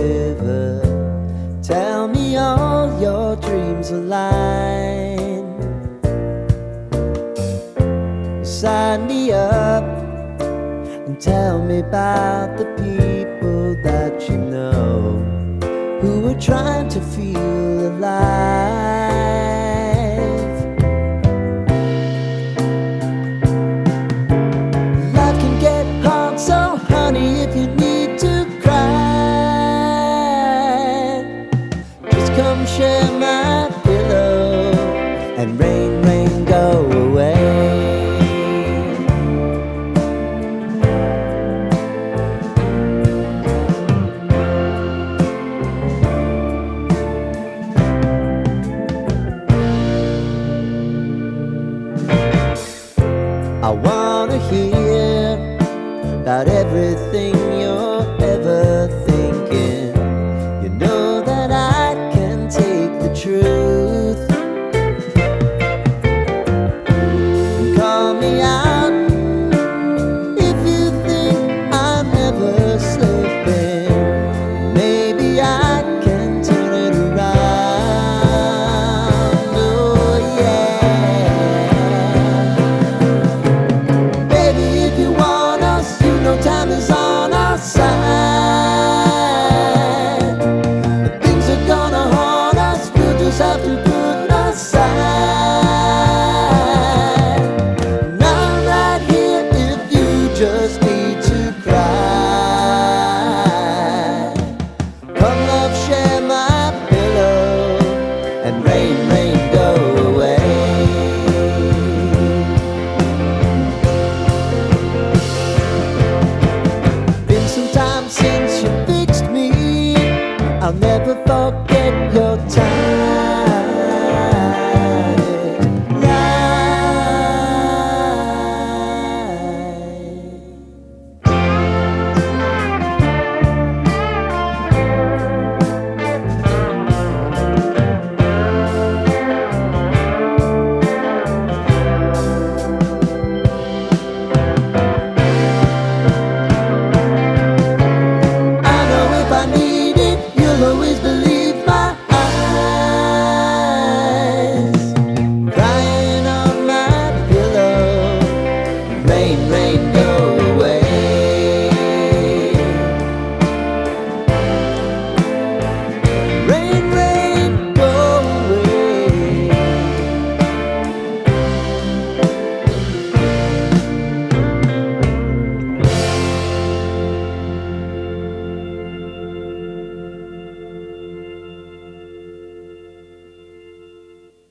river. Tell me all your dreams align. Sign me up and tell me about the people that you know who are trying to feel alive. Life can get hard, so honey, if you need to cry, just come share my pillow and rain, rain, go away. I wanna hear about everything you're ever thinking. You know that I can take the truth. Call me out if you think I'm never slipping. Maybe I can turn it around. Oh yeah. Baby, if you want us, you know time is on our side. Things are gonna haunt us, we'll just have to put aside. And I'm right here if you just need to cry. Come love, share my pillow and rain, rain, go away. Been some time since you fixed me. I'll never forget your time. I know if I need it, you'll always believe my eyes. Crying on my pillow, rain, rain, go away. Rain,